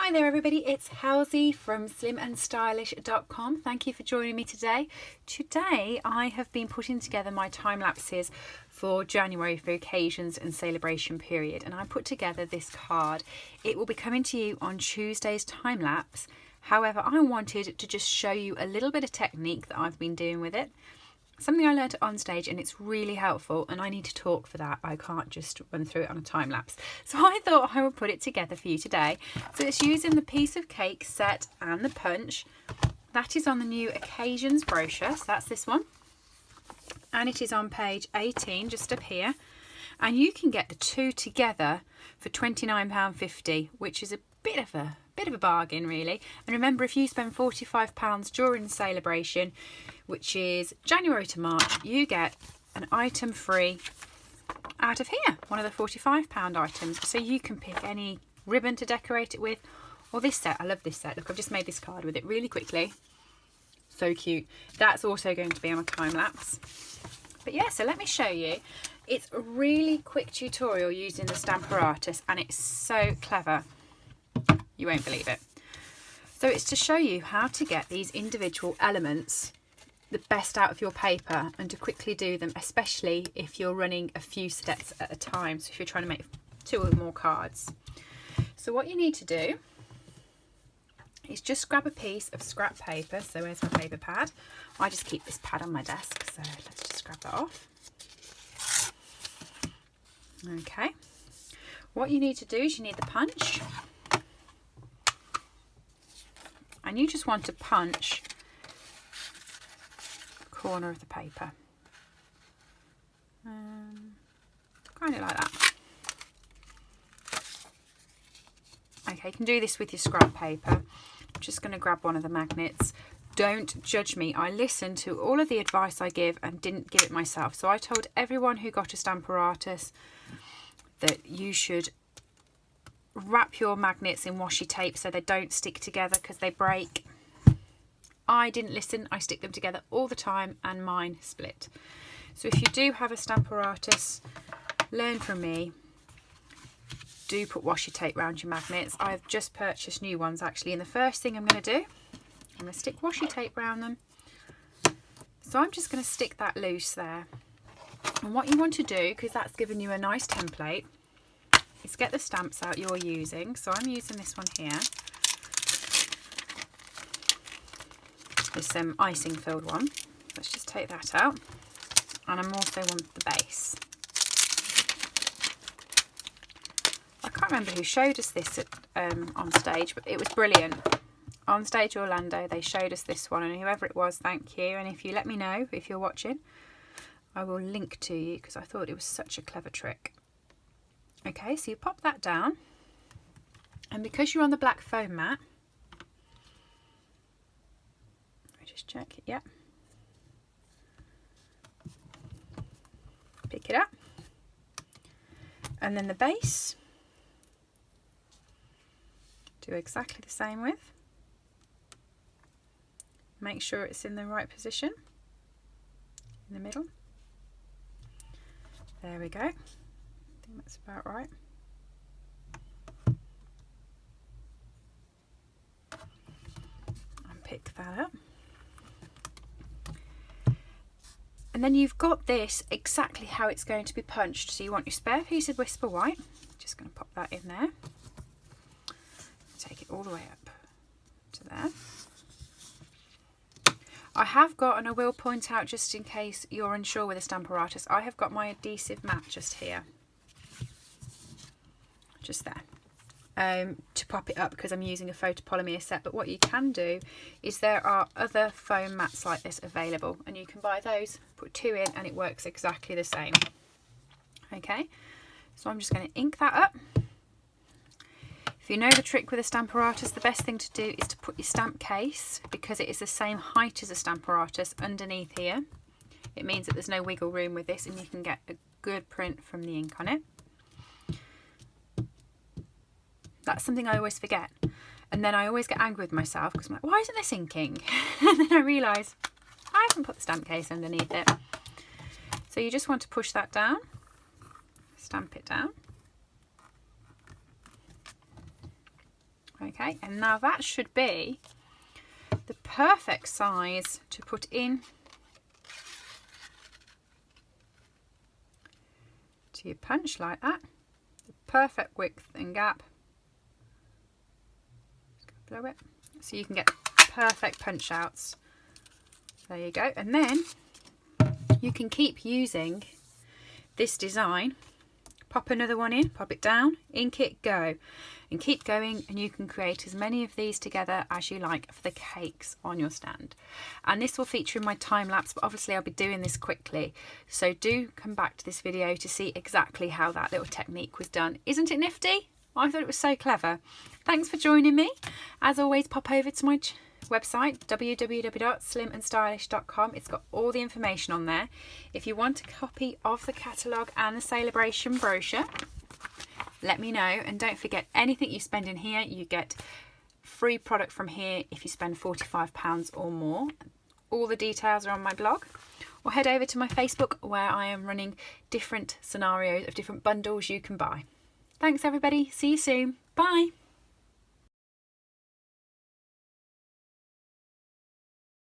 Hi there everybody, it's Halsey from slimandstylish.com. Thank you for joining me today. Today I have been putting together my time lapses for January for occasions and celebration period, and I put together this card. It will be coming to you on Tuesday's time lapse. However, I wanted to just show you a little bit of technique that I've been doing with it. Something I learned on stage and it's really helpful, and I need to talk for that. I can't just run through it on a time lapse. So I thought I would put it together for you today. So it's using the piece of cake set and the punch. That is on the new occasions brochure. So that's this one. And it is on page 18, just up here. And you can get the two together for £29.50, which is a bit of a bargain really. And remember, if you spend £45 during the celebration, which is January to March, you get an item free out of here, one of the £45 items. So you can pick any ribbon to decorate it with, or this set. I love this set. Look, I've just made this card with it really quickly. So cute. That's also going to be on a time lapse. But yeah, so let me show you. It's a really quick tutorial using the Stamparatus, and it's so clever. You won't believe it. So it's to show you how to get these individual elements the best out of your paper and to quickly do them, especially if you're running a few sets at a time. So if you're trying to make 2 or more cards. So what you need to do is just grab a piece of scrap paper. So where's my paper pad? I just keep this pad on my desk, so let's just grab that off. Okay. What you need to do is you need the punch. And you just want to punch the corner of the paper. Kind of like that. Okay, you can do this with your scrap paper. I'm just going to grab one of the magnets. Don't judge me. I listened to all of the advice I give and didn't give it myself. So I told everyone who got a Stamparatus that you should wrap your magnets in washi tape so they don't stick together because they break. I didn't listen. I stick them together all the time and mine split. So if you do have a Stamparatus, learn from me. Do put washi tape around your magnets. I've just purchased new ones actually, and the first thing I'm going to do, I'm going to stick washi tape around them. So I'm just going to stick that loose there. And what you want to do, because that's given you a nice template, is get the stamps out you're using. So I'm using this one here. There's some icing filled one. Let's just take that out. And I'm also on the base. I can't remember who showed us this on stage, but it was brilliant. On Stage Orlando, they showed us this one, and whoever it was, thank you. And if you let me know if you're watching, I will link to you because I thought it was such a clever trick. Okay, so you pop that down, and because you're on the black foam mat, let me just check it, yeah. Pick it up, and then the base, do exactly the same with. Make sure it's in the right position, in the middle. There we go. I think that's about right. And pick that up. And then you've got this exactly how it's going to be punched. So you want your spare piece of Whisper White. Just going to pop that in there. Take it all the way up to there. I have got, and I will point out just in case you're unsure with a Stamparatus, I have got my adhesive mat just here. Just there. To pop it up because I'm using a photopolymer set. But what you can do is there are other foam mats like this available, and you can buy those, put 2 in, and it works exactly the same. Okay, so I'm just going to ink that up. If you know the trick with a Stamparatus, the best thing to do is to put your stamp case, because it is the same height as a Stamparatus, underneath here. It means that there's no wiggle room with this, and you can get a good print from the ink on it. That's something I always forget. And then I always get angry with myself because I'm like, why isn't this inking? And then I realise I haven't put the stamp case underneath it. So you just want to push that down, stamp it down. Okay, and now that should be the perfect size to put in to your punch like that. The perfect width and gap. Blow it so you can get perfect punch outs. There you go. And then you can keep using this design. Pop another one in, pop it down, ink it, go, and keep going, and you can create as many of these together as you like for the cakes on your stand. And this will feature in my time lapse, but obviously I'll be doing this quickly, so do come back to this video to see exactly how that little technique was done. Isn't it nifty? I thought it was so clever. Thanks for joining me. As always, pop over to my website, www.slimandstylish.com. It's got all the information on there. If you want a copy of the catalogue and the Celebration brochure, let me know. And don't forget, anything you spend in here, you get free product from here if you spend £45 or more. All the details are on my blog. Or head over to my Facebook, where I am running different scenarios of different bundles you can buy. Thanks everybody. See you soon. Bye.